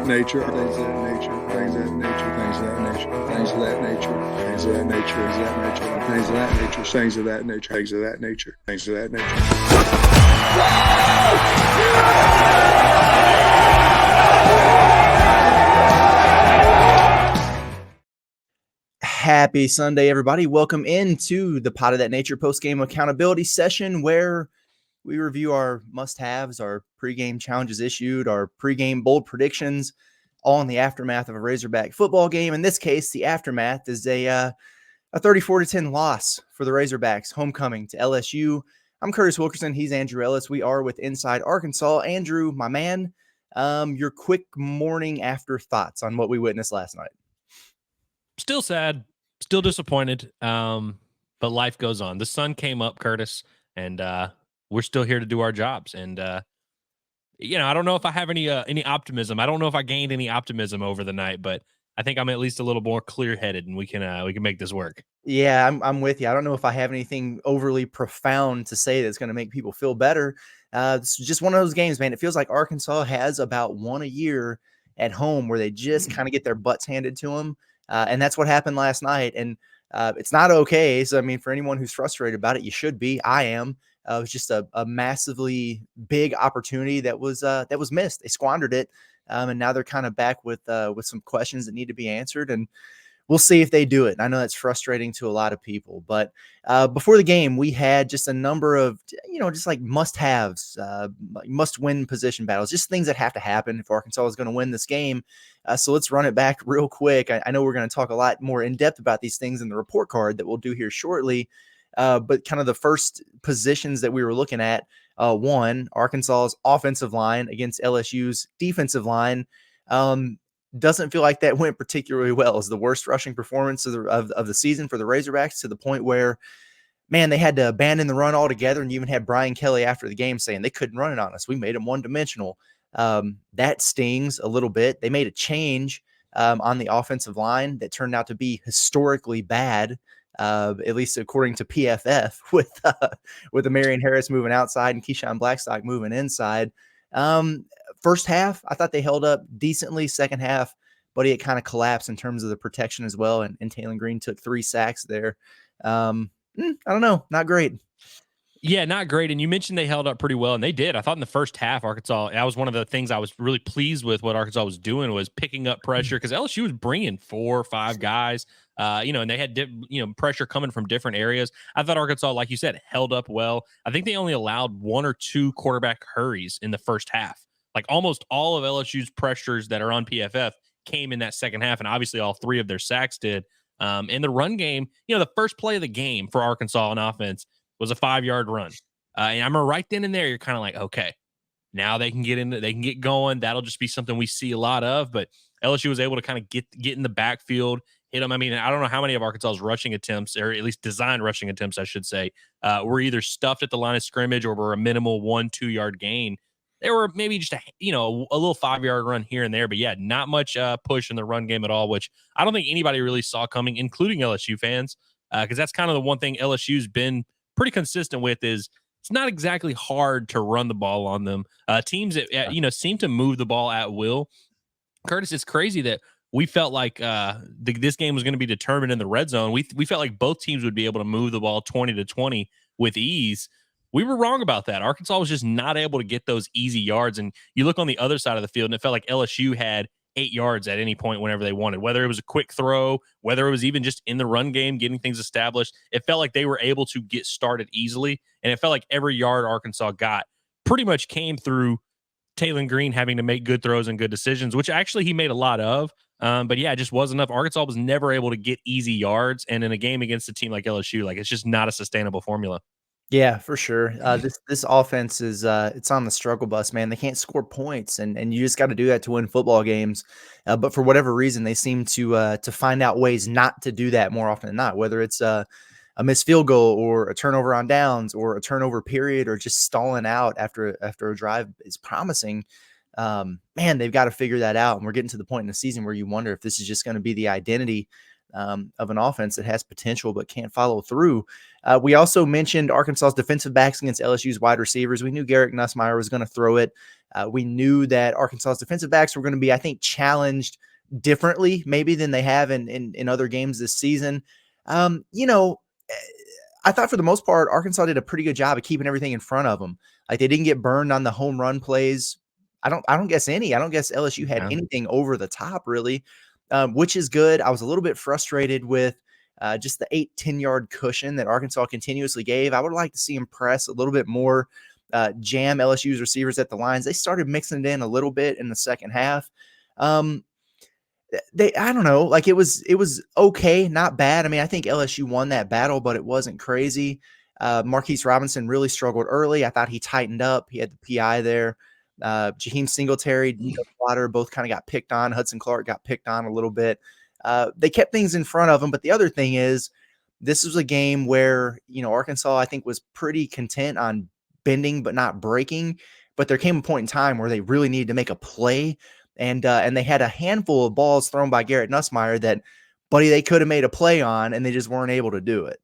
nature, things of that nature, things of that nature, things of that nature, things of that nature, things of that nature, things of that nature, things of that nature, things of that nature, things of that nature, things of that nature. Happy Sunday, everybody. Welcome into the Pot of That Nature Postgame Accountability Session, where we review our must-haves, our pregame challenges issued, our pregame bold predictions, all in the aftermath of a Razorback football game. In this case, the aftermath is a 34-10 loss for the Razorbacks, homecoming to LSU. I'm Curtis Wilkerson. He's Andrew Ellis. We are with Inside Arkansas. Andrew, my man, your quick morning after thoughts on what we witnessed last night. Still sad, still disappointed, but life goes on. The sun came up, Curtis, and we're still here to do our jobs. And I don't know if I have any optimism. I don't know if I gained any optimism over the night, but I think I'm at least a little more clear-headed, and we can make this work. Yeah, I'm with you. I don't know if I have anything overly profound to say that's going to make people feel better. It's just one of those games, man. It feels like Arkansas has about one a year at home where they just kind of get their butts handed to them. And that's what happened last night. And it's not okay. So, I mean, for anyone who's frustrated about it, you should be. I am. It was just a massively big opportunity that was missed. They squandered it. And now they're kind of back with some questions that need to be answered. And we'll see if they do it. I know that's frustrating to a lot of people. But before the game, we had just a number of, just like must-haves, must-win position battles, just things that have to happen if Arkansas is going to win this game. So let's run it back real quick. I know we're going to talk a lot more in depth about these things in the report card that we'll do here shortly. But kind of the first positions that we were looking at, one, Arkansas's offensive line against LSU's defensive line. Doesn't feel like that went particularly well. It's the worst rushing performance of the season for the Razorbacks, to the point where, man, they had to abandon the run altogether. And you even had Brian Kelly after the game saying they couldn't run it on us. We made them one-dimensional. That stings a little bit. They made a change on the offensive line that turned out to be historically bad, at least according to PFF, with Marion Harris moving outside and Keyshawn Blackstock moving inside. First half, I thought they held up decently. Second half, buddy, it kind of collapsed in terms of the protection as well. And Taurean Green took 3 sacks there. I don't know. Not great. Yeah, not great. And you mentioned they held up pretty well, and they did. I thought in the first half, Arkansas, that was one of the things I was really pleased with what Arkansas was doing, was picking up pressure, because LSU was bringing 4 or 5 guys, and they had pressure coming from different areas. I thought Arkansas, like you said, held up well. I think they only allowed 1 or 2 quarterback hurries in the first half. Like almost all of LSU's pressures that are on PFF came in that second half, and obviously all 3 of their sacks did. In the run game, the first play of the game for Arkansas on offense was a 5-yard run. And I remember right then and there, you're kind of like, okay, now they can get going. That'll just be something we see a lot of. But LSU was able to kind of get in the backfield, hit them. I mean, I don't know how many of Arkansas's rushing attempts, or at least designed rushing attempts, I should say, were either stuffed at the line of scrimmage or were a minimal 1-2 yard gain. They were maybe just a little 5-yard run here and there, but yeah, not much push in the run game at all, which I don't think anybody really saw coming, including LSU fans, because that's kind of the one thing LSU's been pretty consistent with, is it's not exactly hard to run the ball on them. Teams that seem to move the ball at will. Curtis, it's crazy that we felt like this game was going to be determined in the red zone. We felt like both teams would be able to move the ball 20-20 with ease. We were wrong about that. Arkansas was just not able to get those easy yards. And you look on the other side of the field, and it felt like LSU had 8 yards at any point whenever they wanted, whether it was a quick throw, whether it was even just in the run game, getting things established. It felt like they were able to get started easily. And it felt like every yard Arkansas got pretty much came through Taurean Green having to make good throws and good decisions, which actually he made a lot of. But yeah, it just wasn't enough. Arkansas was never able to get easy yards. And in a game against a team like LSU, it's just not a sustainable formula. Yeah, for sure. This offense is it's on the struggle bus, man. They can't score points, and you just got to do that to win football games. But for whatever reason, they seem to find out ways not to do that more often than not. Whether it's a missed field goal, or a turnover on downs, or a turnover period, or just stalling out after a drive is promising. Man, they've got to figure that out. And we're getting to the point in the season where you wonder if this is just going to be the identity of an offense that has potential but can't follow through. We also mentioned Arkansas's defensive backs against LSU's wide receivers. We knew Garrett Nussmeier was going to throw it. We knew that Arkansas's defensive backs were going to be, I think, challenged differently maybe than they have in other games this season. You know, I thought for the most part, Arkansas did a pretty good job of keeping everything in front of them. Like they didn't get burned on the home run plays. I don't guess any. I don't guess LSU had anything over the top really, which is good. I was a little bit frustrated with just the 8-10 yard cushion that Arkansas continuously gave. I would like to see them press a little bit more, jam LSU's receivers at the lines. They started mixing it in a little bit in the second half. I don't know, like it was okay, not bad. I mean, I think LSU won that battle, but it wasn't crazy. Marquise Robinson really struggled early. I thought he tightened up. He had the PI there. Jaheim Singletary, Nico Slaughter both kind of got picked on. Hudson Clark got picked on a little bit. They kept things in front of them, but the other thing is this was a game where, you know, Arkansas, I think, was pretty content on bending but not breaking. But there came a point in time where they really needed to make a play. And they had a handful of balls thrown by Garrett Nussmeier that, buddy, they could have made a play on, and they just weren't able to do it.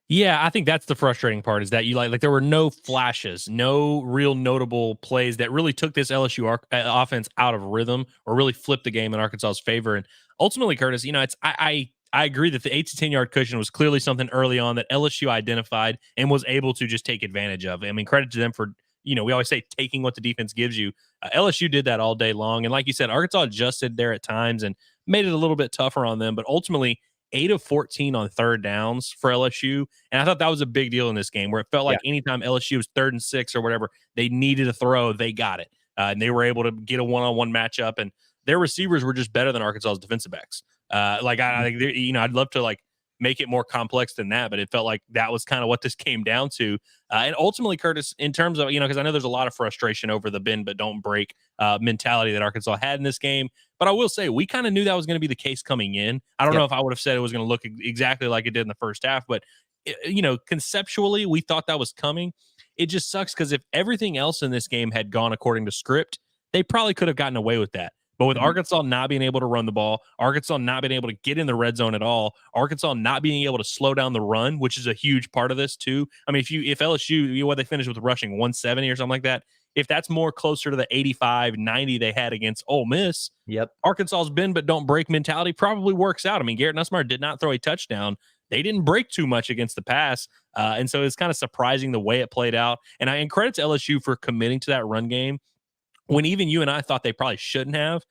Yeah, I think that's the frustrating part is that you like there were no flashes, no real notable plays that really took this LSU offense out of rhythm or really flipped the game in Arkansas's favor. And ultimately, Curtis, you know, I agree that the 8-10 yard cushion was clearly something early on that LSU identified and was able to just take advantage of. I mean, credit to them for, you know, we always say taking what the defense gives you. LSU did that all day long. And like you said, Arkansas adjusted there at times and made it a little bit tougher on them. But ultimately, 8 of 14 on third downs for LSU. And I thought that was a big deal in this game where it felt like anytime LSU was 3rd and 6 or whatever, they needed a throw, they got it. And they were able to get a one-on-one matchup. And their receivers were just better than Arkansas's defensive backs. I think, you know, I'd love to like make it more complex than that, but it felt like that was kind of what this came down to. And ultimately, Curtis, in terms of, you know, because I know there's a lot of frustration over the bend but don't break mentality that Arkansas had in this game. But I will say we kind of knew that was going to be the case coming in. I don't know if I would have said it was going to look exactly like it did in the first half, but, you know, conceptually, we thought that was coming. It just sucks because if everything else in this game had gone according to script, they probably could have gotten away with that. But with Arkansas not being able to run the ball, Arkansas not being able to get in the red zone at all, Arkansas not being able to slow down the run, which is a huge part of this too. I mean, if LSU, you know what, they finished with rushing 170 or something like that, if that's more closer to the 85, 90 they had against Ole Miss, Arkansas's bend but don't break mentality probably works out. I mean, Garrett Nussmeier did not throw a touchdown. They didn't break too much against the pass. And so it's kind of surprising the way it played out. And credit to LSU for committing to that run game when even you and I thought they probably shouldn't have,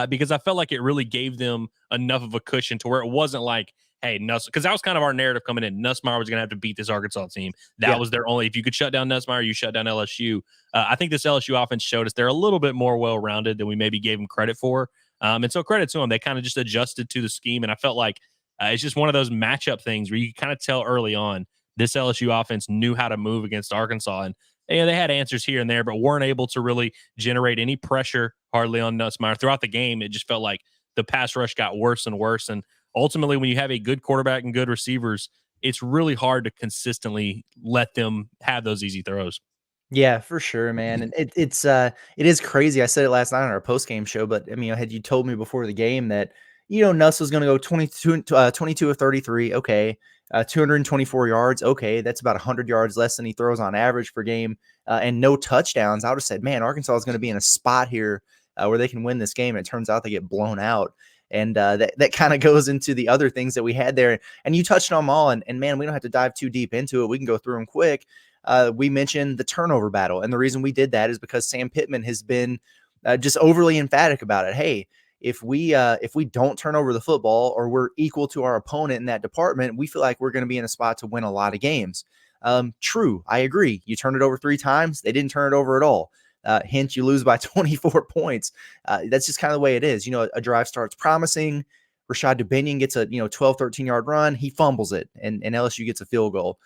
because I felt like it really gave them enough of a cushion to where it wasn't like, hey, because that was kind of our narrative coming in. Nussmeier was going to have to beat this Arkansas team. That was their only, if you could shut down Nussmeier, you shut down LSU. I think this LSU offense showed us they're a little bit more well-rounded than we maybe gave them credit for. And so credit to them. They kind of just adjusted to the scheme. And I felt like it's just one of those matchup things where you kind of tell early on this LSU offense knew how to move against Arkansas. And they had answers here and there, but weren't able to really generate any pressure hardly on Nussmeier. Throughout the game, it just felt like the pass rush got worse and worse. And ultimately, when you have a good quarterback and good receivers, it's really hard to consistently let them have those easy throws. Yeah, for sure, man. And it is crazy. I said it last night on our post-game show, but I mean, had you told me before the game that, you know, Nuss was going to go 22 of 33, okay, 224 yards, okay, that's about 100 yards less than he throws on average per game, and no touchdowns, I would have said, man, Arkansas is going to be in a spot here where they can win this game. And it turns out they get blown out. And that kind of goes into the other things that we had there. And you touched on them all. And man, we don't have to dive too deep into it. We can go through them quick. We mentioned the turnover battle. And the reason we did that is because Sam Pittman has been just overly emphatic about it. Hey, if we don't turn over the football or we're equal to our opponent in that department, we feel like we're going to be in a spot to win a lot of games. True. I agree. You turned it over 3 times. They didn't turn it over at all. Hint, you lose by 24 points. That's just kind of the way it is. You know, a drive starts promising. Rashad Dubinion gets a 12, 13-yard run. He fumbles it, and LSU gets a field goal.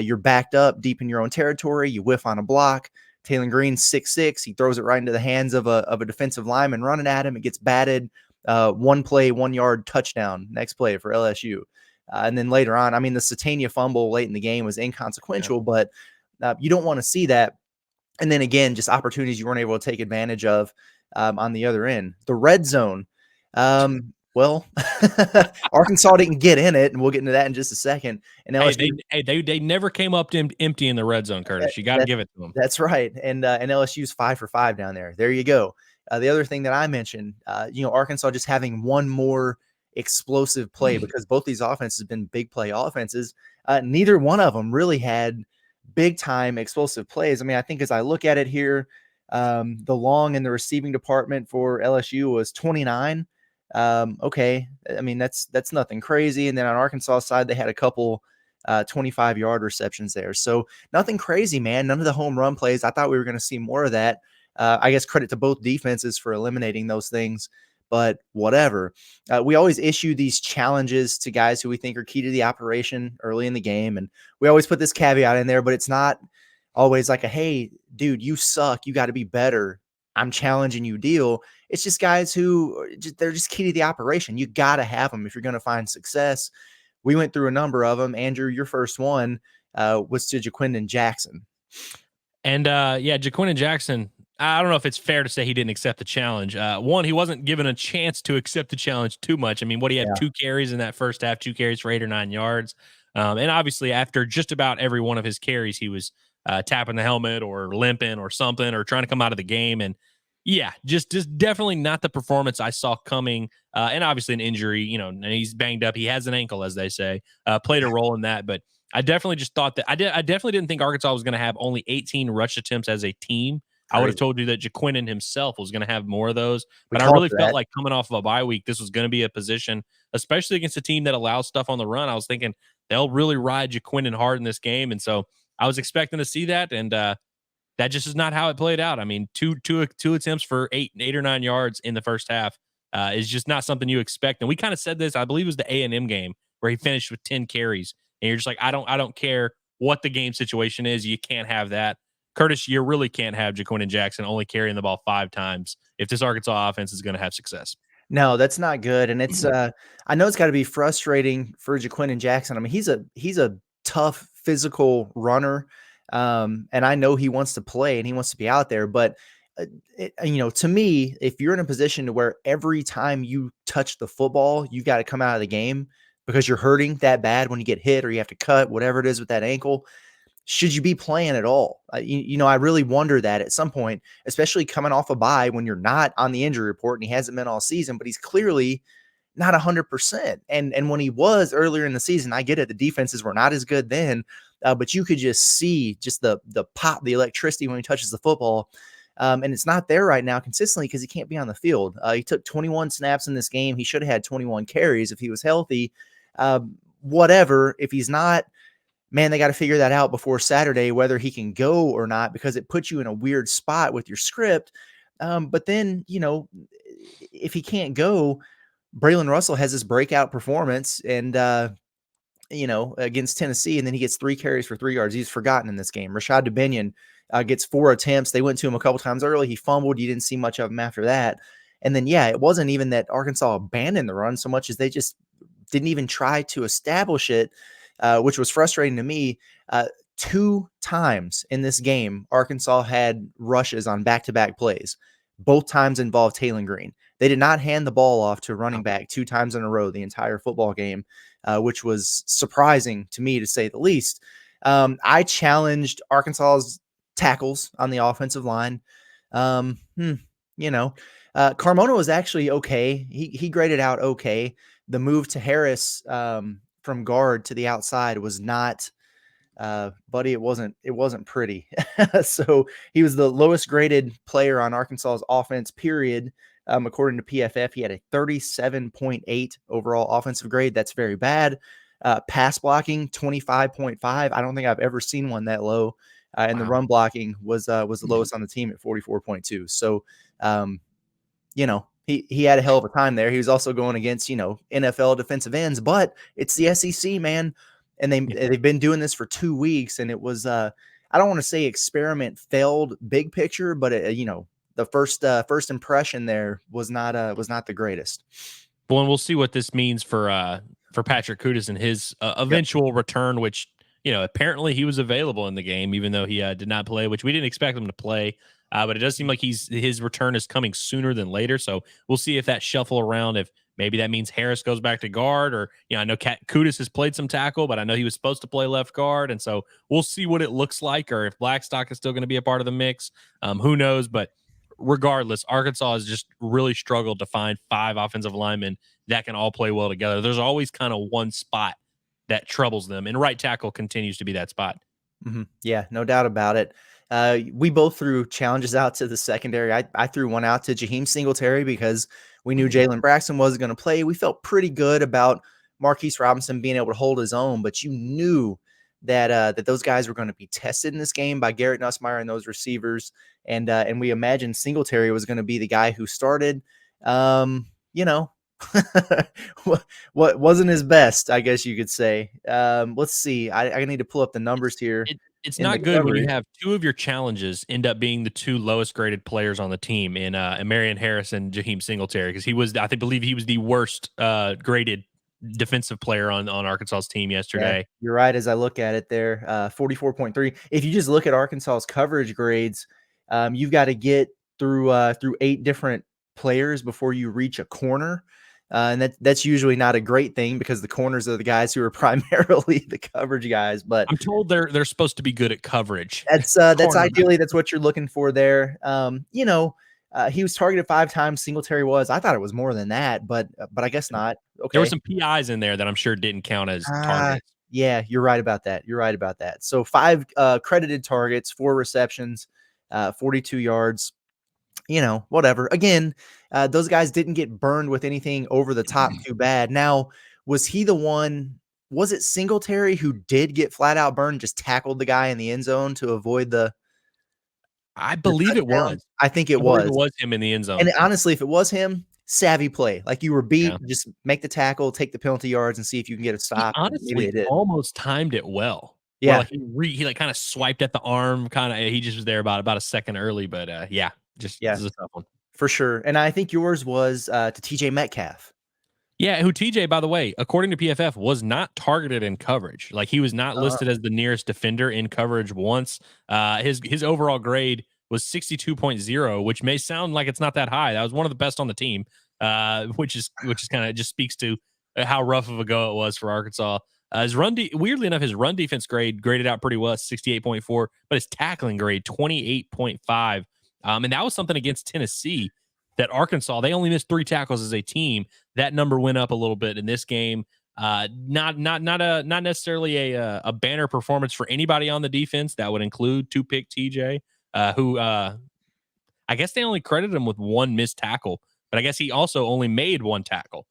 You're backed up deep in your own territory. You whiff on a block. Taurean Green 6'6". He throws it right into the hands of a defensive lineman running at him. It gets batted. 1 play, 1 yard touchdown. Next play for LSU. And then later on, I mean, the Satania fumble late in the game was inconsequential, but you don't want to see that. And then again, just opportunities you weren't able to take advantage of on the other end. The red zone. Well, Arkansas didn't get in it, and we'll get into that in just a second. And LSU, They never came up empty in the red zone, Curtis. You got to give it to them. That's right. And LSU's 5 for 5 down there. There you go. The other thing that I mentioned, Arkansas just having one more explosive play because both these offenses have been big play offenses. Neither one of them really had big time explosive plays. I mean, I think as I look at it here, the long in the receiving department for LSU was 29. Okay. I mean, that's nothing crazy. And then on Arkansas side, they had a couple 25-yard receptions there. So nothing crazy, man. None of the home run plays. I thought we were going to see more of that. I guess credit to both defenses for eliminating those things, but whatever. We always issue these challenges to guys who we think are key to the operation early in the game. And we always put this caveat in there, but it's not always like hey, dude, you suck. You got to be better. I'm challenging you deal. It's just guys who they're just key to the operation. You got to have them if you're going to find success. We went through a number of them. Andrew, your first one was to Jaquindon Jackson. And Jaquindon Jackson, I don't know if it's fair to say he didn't accept the challenge. One, he wasn't given a chance to accept the challenge too much. I mean, he had 2 carries in that first half, 2 carries for 8 or 9 yards. And obviously after just about every one of his carries, he was tapping the helmet or limping or something or trying to come out of the game. And yeah, just definitely not the performance I saw coming. And obviously an injury, and he's banged up. He has an ankle, as they say, played a role in that. But I definitely just thought that I definitely didn't think Arkansas was going to have only 18 rush attempts as a team. I would have told you that Jaquindon himself was going to have more of those. But I really felt like coming off of a bye week, this was going to be a position, especially against a team that allows stuff on the run. I was thinking they'll really ride Jaquindon hard in this game. And so I was expecting to see that. And that just is not how it played out. I mean, two attempts for 8 or 9 yards in the first half is just not something you expect. And we kind of said this, I believe it was the A&M game where he finished with 10 carries. And you're just like, I don't care what the game situation is. You can't have that. Curtis, you really can't have Jaquindon Jackson only carrying the ball 5 times if this Arkansas offense is going to have success. No, that's not good. And it's I know it's got to be frustrating for Jaquindon Jackson. I mean, he's a tough physical runner. And I know he wants to play and he wants to be out there, but to me, if you're in a position to where every time you touch the football, you got to come out of the game because you're hurting that bad when you get hit or you have to cut, whatever it is with that ankle, should you be playing at all? I really wonder that at some point, especially coming off a bye when you're not on the injury report and he hasn't been all season, but he's clearly not 100%. And when he was earlier in the season, I get it. The defenses were not as good then, but you could just see just the pop, the electricity when he touches the football. And it's not there right now consistently because he can't be on the field. He took 21 snaps in this game. He should have had 21 carries if he was healthy. Whatever, if he's not, man, they got to figure that out before Saturday, whether he can go or not, because it puts you in a weird spot with your script. But then, if he can't go, Braylon Russell has this breakout performance and, against Tennessee, and then he gets 3 carries for 3 yards. He's forgotten in this game. Rashad Dubinion gets 4 attempts. They went to him a couple times early. He fumbled. You didn't see much of him after that. And then, it wasn't even that Arkansas abandoned the run so much as they just didn't even try to establish it, which was frustrating to me. 2 times in this game, Arkansas had rushes on back-to-back plays. Both times involved Taurean Green. They did not hand the ball off to a running back 2 times in a row the entire football game, which was surprising to me, to say the least. I challenged Arkansas's tackles on the offensive line. Carmona was actually okay. He graded out okay. The move to Harris from guard to the outside was not, buddy, it wasn't pretty. So he was the lowest graded player on Arkansas's offense, period. According to PFF, he had a 37.8 overall offensive grade. That's very bad. Pass blocking, 25.5. I don't think I've ever seen one that low. And the run blocking was the lowest on the team at 44.2. So, he had a hell of a time there. He was also going against, NFL defensive ends, but it's the SEC, man. And they've been doing this for 2 weeks. And it was, I don't want to say experiment failed big picture, but the first impression there was not the greatest. Well, and we'll see what this means for Patrick Kutas and his eventual return, which, apparently he was available in the game, even though he did not play, which we didn't expect him to play. But it does seem like his return is coming sooner than later. So we'll see if that shuffle around, if maybe that means Harris goes back to guard, or I know Kudus has played some tackle, but I know he was supposed to play left guard, and so we'll see what it looks like, or if Blackstock is still going to be a part of the mix. Who knows? But regardless, Arkansas has just really struggled to find 5 offensive linemen that can all play well together. There's always kind of one spot that troubles them, and right tackle continues to be that spot. Mm-hmm. Yeah, no doubt about it. We both threw challenges out to the secondary. I threw one out to Jaheim Singletary because we knew Jalen Braxton wasn't going to play. We felt pretty good about Marquise Robinson being able to hold his own, but you knew that those guys were going to be tested in this game by Garrett Nussmeier and those receivers, and we imagined Singletary was going to be the guy who started. What wasn't his best, I guess you could say. Let's see. I need to pull up the numbers here. It's not good when you have 2 of your challenges end up being the 2 lowest graded players on the team in Marion Harris and Jaheim Singletary, because I believe he was the worst graded defensive player on Arkansas's team yesterday. Yeah, you're right. As I look at it there, 44.3. If you just look at Arkansas's coverage grades, you've got to get through 8 different players before you reach a corner. And that's usually not a great thing because the corners are the guys who are primarily the coverage guys. But I'm told they're supposed to be good at coverage. That's ideally that's what you're looking for there. He was targeted 5 times. Singletary was. I thought it was more than that, but I guess not. Okay, there were some PIs in there that I'm sure didn't count as targets. Yeah, you're right about that. So 5 credited targets, 4 receptions, 42 yards. Whatever. Again, those guys didn't get burned with anything over the top too bad. Now, was he the one? Was it Singletary who did get flat out burned? Just tackled the guy in the end zone to avoid the. I believe it was. I think it was. It was him in the end zone. And honestly, if it was him, savvy play. Like you were beat, just make the tackle, take the penalty yards, and see if you can get a stop. He honestly almost timed it well. Yeah, he kind of swiped at the arm. He just was there about a second early, but this is a tough one for sure. And I think yours was to TJ Metcalf. Yeah, who TJ, by the way, according to PFF, was not targeted in coverage. Like he was not listed as the nearest defender in coverage once. His overall grade was 62.0, which may sound like it's not that high. That was one of the best on the team, which is kind of just speaks to how rough of a go it was for Arkansas. Weirdly enough, his run defense graded out pretty well, 68.4, but his tackling grade 28.5. And that was something against Tennessee that Arkansas, they only missed 3 tackles as a team. That number went up a little bit in this game. Not necessarily a banner performance for anybody on the defense. That would include 2-pick TJ, who I guess they only credited him with 1 missed tackle, but I guess he also only made 1 tackle.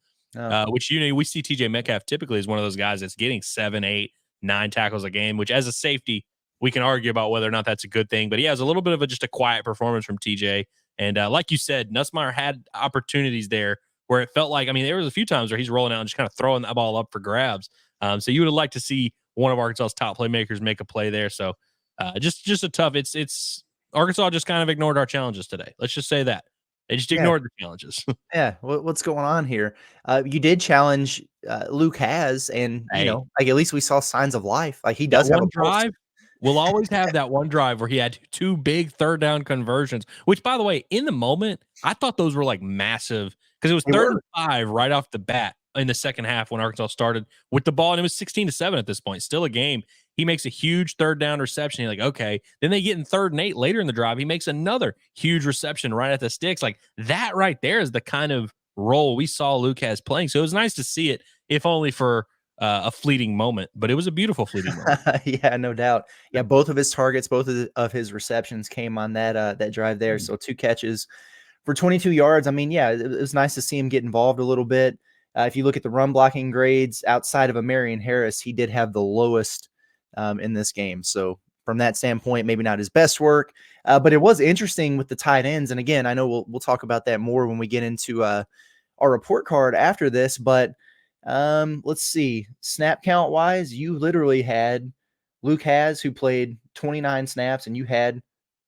Which we see TJ Metcalf typically as one of those guys that's getting 7, 8, 9 tackles a game, which as a safety, we can argue about whether or not that's a good thing. But he has a little bit of just a quiet performance from TJ. And like you said, Nussmeier had opportunities there where it felt like, there was a few times where he's rolling out and just kind of throwing that ball up for grabs. So you would have liked to see one of Arkansas's top playmakers make a play there. So just a tough, it's Arkansas just kind of ignored our challenges today. Let's just say that. They just ignored the challenges. Yeah. What's going on here? You did challenge Luke Has, and at least we saw signs of life. Like he does have a drive. We'll always have that one drive where he had 2 big 3rd down conversions, which, by the way, in the moment, I thought those were like massive because it was 3rd and 5 right off the bat in the second half when Arkansas started with the ball, and it was 16-7 at this point, still a game. He makes a huge 3rd down reception. You're like, okay. Then they get in 3rd and 8 later in the drive. He makes another huge reception right at the sticks. Like that right there is the kind of role we saw Luke Has playing. So it was nice to see it, if only for a fleeting moment, but it was a beautiful fleeting moment. Yeah, no doubt. Yeah, both of his targets, both of his receptions came on that drive there. So 2 catches for 22 yards. It was nice to see him get involved a little bit. If you look at the run blocking grades outside of Marion Harris, he did have the lowest in this game. So from that standpoint, maybe not his best work, but it was interesting with the tight ends. And again, I know we'll talk about that more when we get into our report card after this, but let's see, snap count wise, you literally had Luke Has, who played 29 snaps, and you had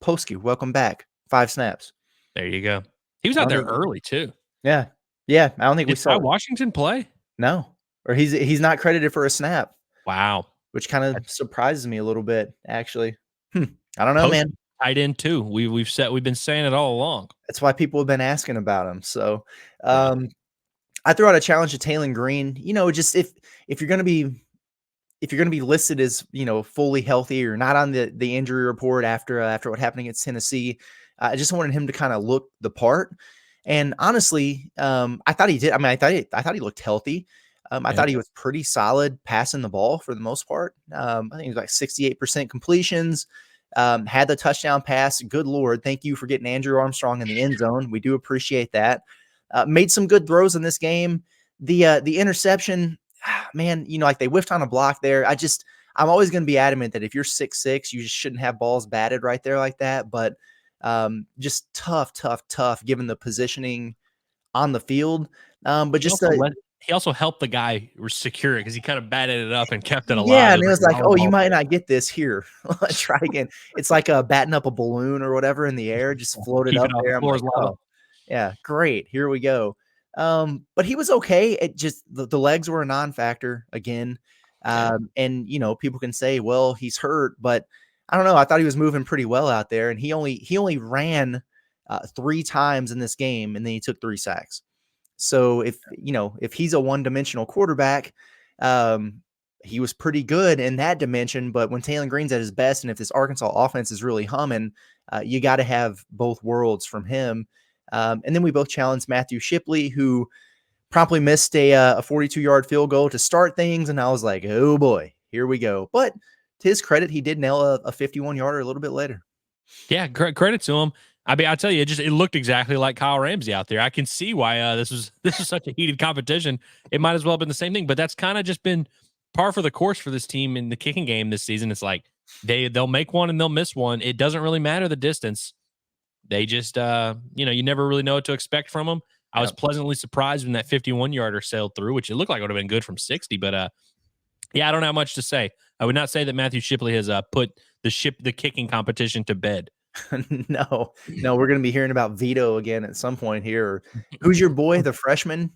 Postgame, welcome back, 5 snaps. There you go. He was out there early too. Yeah. I don't think we saw Washington play. No, or he's not credited for a snap. Wow, which kind of surprises me a little bit, actually. I don't know, man. tight end too. We've been saying it all along. That's why people have been asking about him. So, Yeah. I threw out a challenge to Taurean Green. Just if you're going to be listed as fully healthy or not on the injury report after what happened against Tennessee, I just wanted him to kind of look the part. And honestly, I thought he did. I mean, I thought he looked healthy. I thought he was pretty solid passing the ball for the most part. I think he was like 68% completions. Had the touchdown pass. Good Lord, thank you for getting Andrew Armstrong in the end zone. We do appreciate that. Made some good throws in this game. The interception, man, like they whiffed on a block there. I'm always going to be adamant that if you're 6'6", you just shouldn't have balls batted right there like that. But just tough given the positioning on the field. But he also helped the guy secure it because he kind of batted it up and kept it alive. Yeah, and it was like, oh, you might not get this here. Let's try again. It's like batting up a balloon or whatever in the air, just floated up there. I'm like, oh, yeah, great. Here we go. But he was okay. It just the legs were a non-factor again. And people can say, well, he's hurt, but I don't know. I thought he was moving pretty well out there, and he only ran 3 times in this game, and then he took 3 sacks. So if he's a one-dimensional quarterback, he was pretty good in that dimension. But when Taurean Green's at his best, and if this Arkansas offense is really humming, you got to have both worlds from him. And then we both challenged Matthew Shipley, who promptly missed a 42-yard field goal to start things. And I was like, oh boy, here we go. But to his credit, he did nail a 51-yarder a little bit later. Yeah, credit to him. I mean, I tell you, it looked exactly like Kyle Ramsey out there. I can see why this was such a heated competition. It might as well have been the same thing, but that's kind of just been par for the course for this team in the kicking game this season. It's like they'll make one and they'll miss one. It doesn't really matter the distance. They just you never really know what to expect from them. I was pleasantly surprised when that 51-yarder sailed through, which it looked like it would have been good from 60, but yeah, I don't have much to say. I would not say that Matthew Shipley has put the kicking competition to bed. No, we're going to be hearing about Vito again at some point here. Who's your boy, the freshman?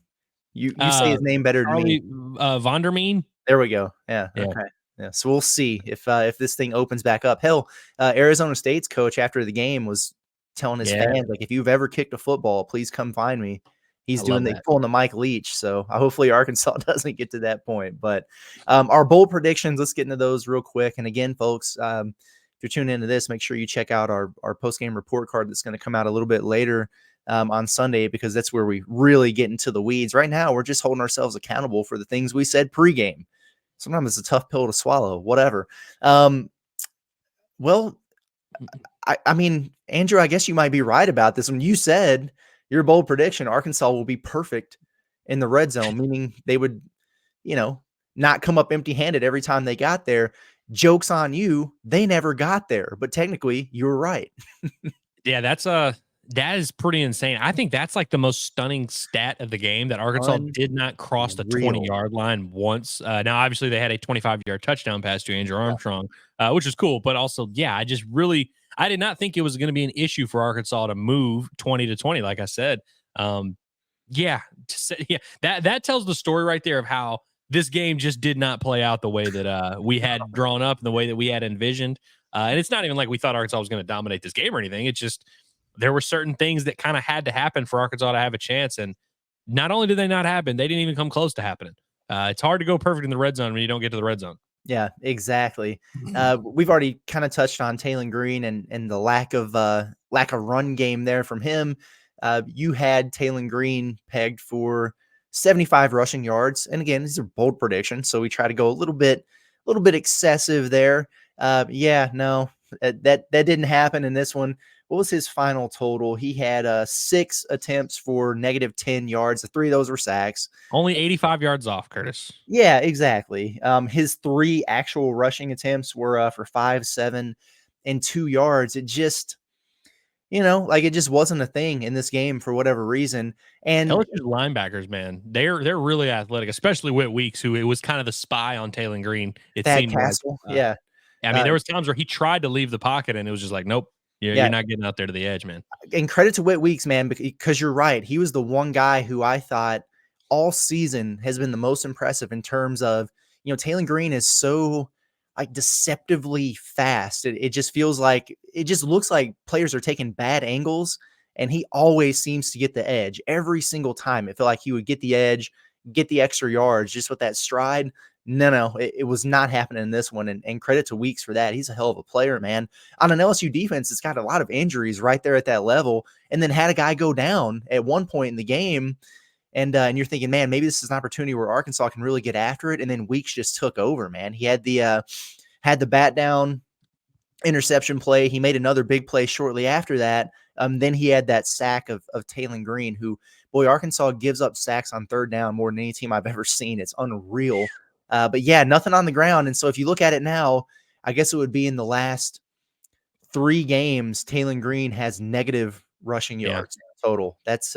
You say his name better than me. Vondermeen. There we go. Yeah. Okay. Yeah. So we'll see if this thing opens back up. Hell, Arizona State's coach after the game was telling his fans, like, if you've ever kicked a football, please come find me. He's pulling the Mike Leach. So hopefully Arkansas doesn't get to that point. But our bold predictions, let's get into those real quick. And again, folks, if you're tuning into this, make sure you check out our post-game report card that's going to come out a little bit later on Sunday, because that's where we really get into the weeds. Right now, we're just holding ourselves accountable for the things we said pregame. Sometimes it's a tough pill to swallow, whatever. Well, I mean, Andrew, I guess you might be right about this. When you said your bold prediction, Arkansas will be perfect in the red zone, meaning they would, not come up empty-handed every time they got there. Joke's on you. They never got there, but technically you were right. Yeah, that is pretty insane. I think that's like the most stunning stat of the game, that Arkansas did not cross the 20-yard line once. Now, obviously, they had a 25-yard touchdown pass to Andrew Armstrong, which is cool. But also, yeah, I did not think it was going to be an issue for Arkansas to move 20-20, like I said. That tells the story right there of how this game just did not play out the way that we had drawn up and the way that we had envisioned. And it's not even like we thought Arkansas was going to dominate this game or anything. It's just there were certain things that kind of had to happen for Arkansas to have a chance. And not only did they not happen, they didn't even come close to happening. It's hard to go perfect in the red zone when you don't get to the red zone. Yeah, exactly. We've already kind of touched on Taurean Green and the lack of run game there from him. You had Taurean Green pegged for 75 rushing yards. And again, these are bold predictions, so we try to go a little bit excessive there. That didn't happen in this one. What was his final total? He had 6 attempts for -10 yards. The 3 of those were sacks. Only 85 yards off, Curtis. Yeah, exactly. His 3 actual rushing attempts were for 5, 7, and 2 yards. It just, it just wasn't a thing in this game for whatever reason. And LSU's linebackers, man, they're really athletic, especially Whit Weeks, who it was kind of the spy on Taurean Green. It seemed Castle, like, yeah. I mean, there was times where he tried to leave the pocket, and it was just like, nope, you're not getting out there to the edge, man. And credit to Whit Weeks, man, because you're right. He was the one guy who I thought all season has been the most impressive in terms of, Taurean Green is so like deceptively fast. It just feels like, it just looks like players are taking bad angles, and he always seems to get the edge every single time. It felt like he would get the edge, get the extra yards just with that stride. No, it was not happening in this one. And credit to Weeks for that. He's a hell of a player, man. On an LSU defense, it's got a lot of injuries right there at that level, and then had a guy go down at one point in the game. And you're thinking, man, maybe this is an opportunity where Arkansas can really get after it. And then Weeks just took over, man. He had the bat down interception play. He made another big play shortly after that. Then he had that sack of Taurean Green, who, boy, Arkansas gives up sacks on third down more than any team I've ever seen. It's unreal. But yeah, nothing on the ground. And so if you look at it now, I guess it would be in the last 3 games, Taurean Green has negative rushing yards total. That's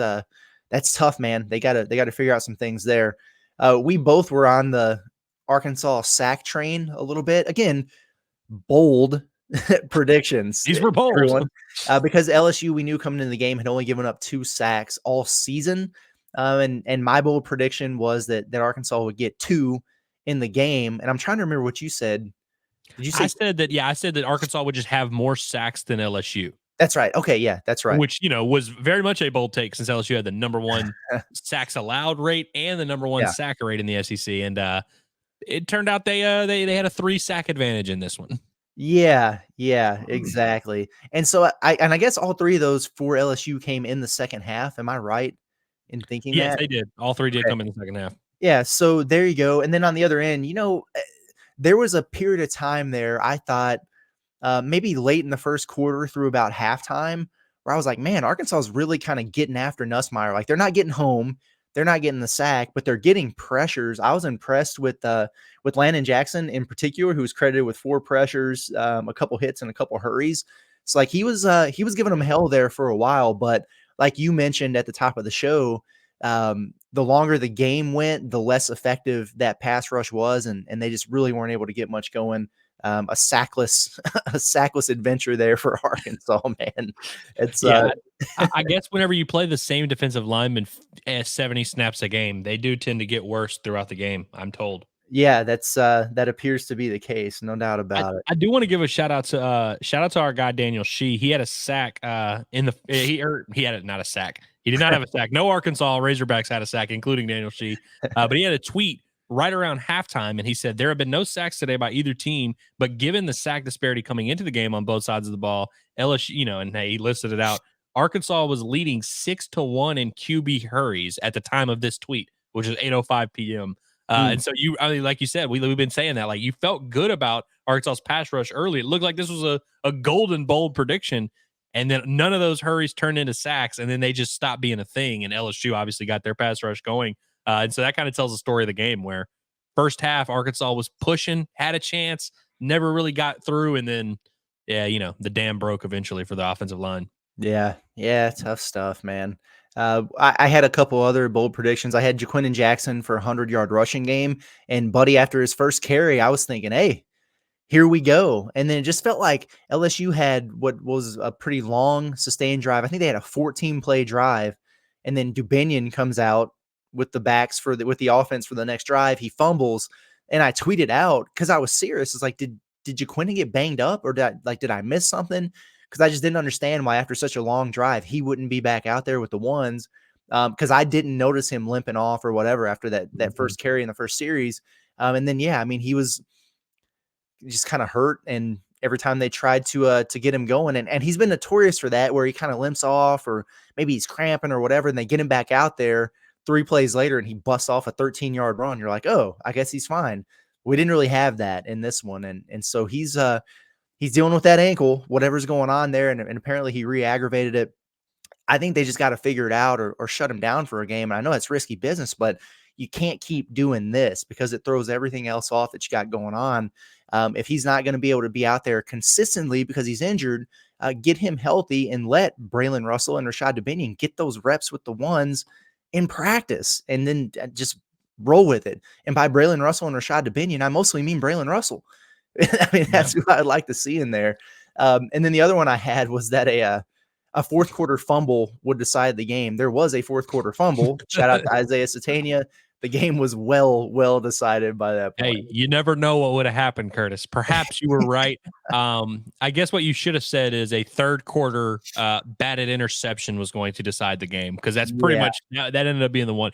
tough, man. They gotta figure out some things there. We both were on the Arkansas sack train a little bit. Again, bold predictions. These were bold. Everyone. Because LSU, we knew coming into the game, had only given up 2 sacks all season. And my bold prediction was that Arkansas would get 2 in the game. And I'm trying to remember what you said. Did you say? I said that Arkansas would just have more sacks than LSU. That's right. Okay, yeah, that's right. Which, was very much a bold take, since LSU had the number 1 sacks allowed rate and the number 1 sack rate in the SEC. And it turned out they had a 3 sack advantage in this one. Yeah, exactly. And so I guess all 3 of those for LSU came in the second half. Am I right in thinking that? Yes, they did. All 3 did come in the second half. Yeah, so there you go. And then on the other end, there was a period of time there, I thought, maybe late in the first quarter through about halftime, where I was like, man, Arkansas is really kind of getting after Nussmeier. Like, they're not getting home, they're not getting the sack, but they're getting pressures. I was impressed with Landon Jackson in particular, who was credited with 4 pressures, a couple hits and a couple hurries. So like he was giving them hell there for a while, but like you mentioned at the top of the show, the longer the game went, the less effective that pass rush was, and they just really weren't able to get much going. A sackless adventure there for Arkansas, man. It's I guess whenever you play the same defensive lineman 70 snaps a game, they do tend to get worse throughout the game, I'm told. Yeah, that appears to be the case, no doubt about it. I do want to give a shout out to our guy Daniel Shee. He had a sack he had not a sack. He did not have a sack. No Arkansas Razorbacks had a sack, including Daniel Shee. But he had a tweet right around halftime, and he said there have been no sacks today by either team, but given the sack disparity coming into the game on both sides of the ball, LSU, and he listed it out. Arkansas was leading 6-1 in QB hurries at the time of this tweet, which is 8:05 p.m. And so like you said, we've been saying that, like, you felt good about Arkansas's pass rush early. It looked like this was a golden bold prediction. And then none of those hurries turned into sacks, and then they just stopped being a thing. And LSU obviously got their pass rush going. And so that kind of tells the story of the game, where first half Arkansas was pushing, had a chance, never really got through. And then, the dam broke eventually for the offensive line. Yeah, tough stuff, man. I had a couple other bold predictions. I had Jaquindon Jackson for a 100-yard rushing game. And Buddy, after his first carry, I was thinking, hey, here we go. And then it just felt like LSU had what was a pretty long, sustained drive. I think they had a 14-play drive. And then Dubinion comes out with the backs with the offense for the next drive. He fumbles. And I tweeted out, because I was serious. It's like, did Jaquindon get banged up, or did I miss something? Because I just didn't understand why after such a long drive, he wouldn't be back out there with the ones. Because I didn't notice him limping off or whatever after that first carry in the first series. And then, he was just kind of hurt, and every time they tried to get him going, and he's been notorious for that, where he kind of limps off, or maybe he's cramping or whatever, and they get him back out there 3 plays later and he busts off a 13-yard run. You're like, oh, I guess he's fine. We didn't really have that in this one, and so he's dealing with that ankle, whatever's going on there, and apparently he re-aggravated it. I think they just got to figure it out, or shut him down for a game. And I know it's risky business, but you can't keep doing this, because it throws everything else off that you got going on. If he's not going to be able to be out there consistently because he's injured, get him healthy and let Braylon Russell and Rashad Dubinion get those reps with the ones in practice, and then just roll with it. And by Braylon Russell and Rashad Dubinion, I mostly mean Braylon Russell. I mean, that's who I'd like to see in there. And then the other one I had was that a fourth quarter fumble would decide the game. There was a fourth quarter fumble. Shout out to Isaiah Satania. the game was well decided by that point. Hey, you never know what would have happened, Curtis. Perhaps you were right. I guess what you should have said is a third quarter batted interception was going to decide the game, because that's pretty much that ended up being the one.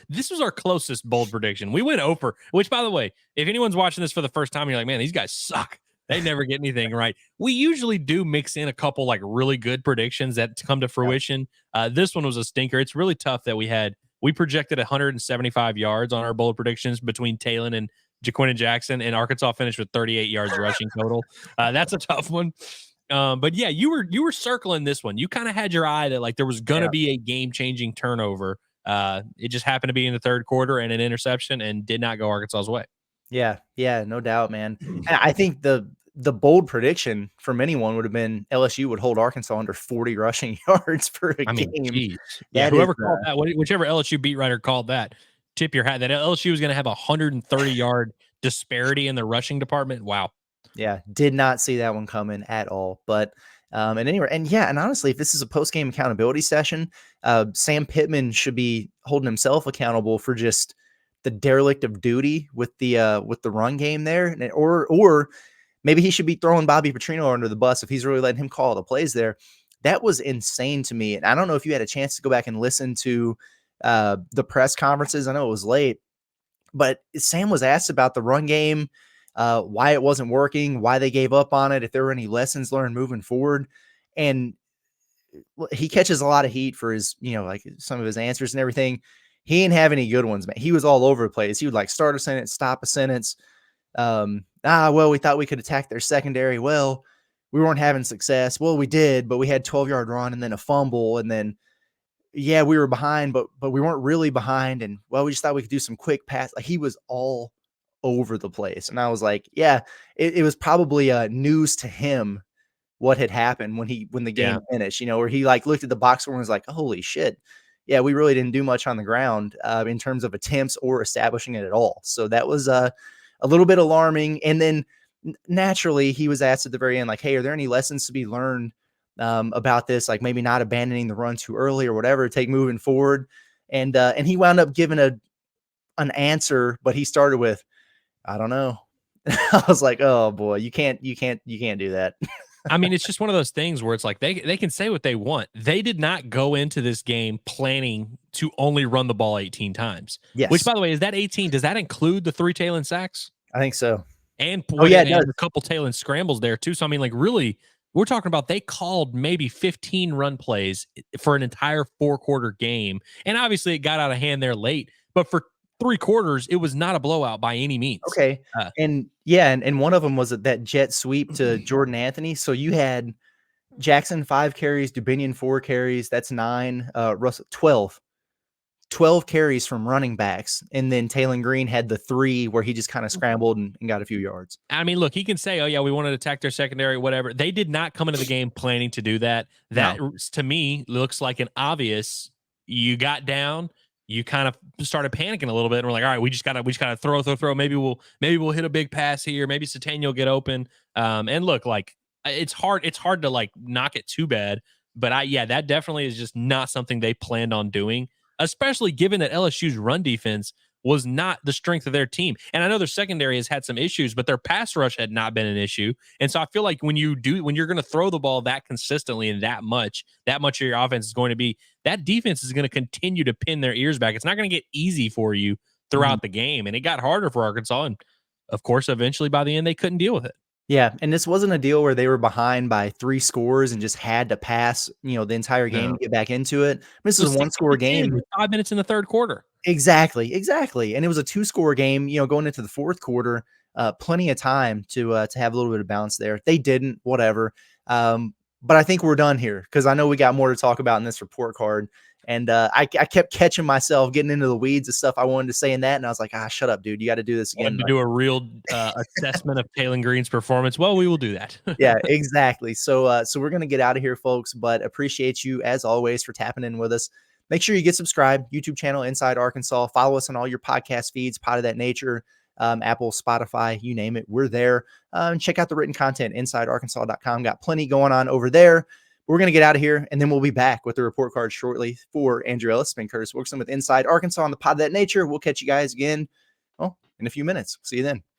This was our closest bold prediction. We went over, which, by the way, if anyone's watching this for the first time, and you're like, man, these guys suck. They never get anything right. We usually do mix in a couple like really good predictions that come to fruition. This one was a stinker. It's really tough that we projected 175 yards on our bold predictions between Talon and Jaquin and Jackson, and Arkansas finished with 38 yards rushing total. That's a tough one. But yeah, you were circling this one. You kind of had your eye that like there was going to be a game-changing turnover. It just happened to be in the third quarter and an interception, and did not go Arkansas's way. Yeah, no doubt, man. And I think the bold prediction from anyone would have been LSU would hold Arkansas under 40 rushing yards per game. Geez. Yeah, whoever called that, whichever LSU beat writer called that, tip your hat that LSU was going to have a 130-yard disparity in the rushing department. Wow. Yeah, did not see that one coming at all. But and honestly, if this is a post-game accountability session, Sam Pittman should be holding himself accountable for just the derelict of duty with the run game there, or maybe he should be throwing Bobby Petrino under the bus if he's really letting him call the plays there. That was insane to me. And I don't know if you had a chance to go back and listen to the press conferences. I know it was late, but Sam was asked about the run game, why it wasn't working, why they gave up on it, if there were any lessons learned moving forward. And he catches a lot of heat for his, like some of his answers and everything. He didn't have any good ones, man. He was all over the place. He would like start a sentence, stop a sentence. Well, we thought we could attack their secondary. Well, we weren't having success. Well, we did, but we had 12-yard run and then a fumble. And then, we were behind, but we weren't really behind. And well, we just thought we could do some quick pass. Like he was all over the place. And I was like, it was probably news to him what had happened when the game finished, where he like looked at the box score and was like, holy shit. Yeah, we really didn't do much on the ground in terms of attempts or establishing it at all. So that was a little bit alarming. And then naturally, he was asked at the very end, like, hey, are there any lessons to be learned about this? Like maybe not abandoning the run too early or whatever, take moving forward. And he wound up giving an answer, but he started with, I don't know. I was like, oh boy, you can't do that. I mean, it's just one of those things where it's like they can say what they want. They did not go into this game planning to only run the ball 18 times. Yes. Which, by the way, is that 18? Does that include the 3 Talon sacks? I think so. And a couple Talon scrambles there too. So I mean, like really, we're talking about they called maybe 15 run plays for an entire 4-quarter game, and obviously it got out of hand there late. But for 3 quarters, it was not a blowout by any means. Okay. And one of them was that jet sweep to Jordan Anthony. So you had Jackson 5 carries, Dubinion 4 carries. That's 9. Russell 12 carries from running backs. And then Taurean Green had the 3 where he just kind of scrambled and got a few yards. I mean, look, he can say, oh yeah, we wanted to attack their secondary, whatever. They did not come into the game planning to do that. That to me looks like an obvious, you got down, you kind of started panicking a little bit, and we're like, all right, we just gotta throw. Maybe we'll hit a big pass here. Maybe Satania will get open. And look, like it's hard to like knock it too bad, but that definitely is just not something they planned on doing, especially given that LSU's run defense was not the strength of their team. And I know their secondary has had some issues, but their pass rush had not been an issue. And so I feel like when you're going to throw the ball that consistently and that much of your offense is going to be, that defense is going to continue to pin their ears back. It's not going to get easy for you throughout the game. And it got harder for Arkansas. And of course, eventually by the end, they couldn't deal with it. Yeah. And this wasn't a deal where they were behind by 3 scores and just had to pass, the entire game to get back into it. This is a 1-score game with 5 minutes in the third quarter. Exactly. And it was a 2-score game, going into the 4th quarter, plenty of time to have a little bit of balance there. They didn't, whatever. But I think we're done here because I know we got more to talk about in this report card. And I kept catching myself getting into the weeds of stuff I wanted to say in that. And I was like, shut up, dude. You got to do this again. Wanted to do a real assessment of Taurean Green's performance. Well, we will do that. Yeah, exactly. So we're going to get out of here, folks, but appreciate you as always for tapping in with us. Make sure you get subscribed, YouTube channel, Inside Arkansas. Follow us on all your podcast feeds, Pod of That Nature, Apple, Spotify, you name it. We're there. And check out the written content, InsideArkansas.com. Got plenty going on over there. We're going to get out of here, and then we'll be back with the report card shortly. For Andrew Ellis, been Curtis Wilkerson with Inside Arkansas on the pod that nature. We'll catch you guys again in a few minutes. See you then.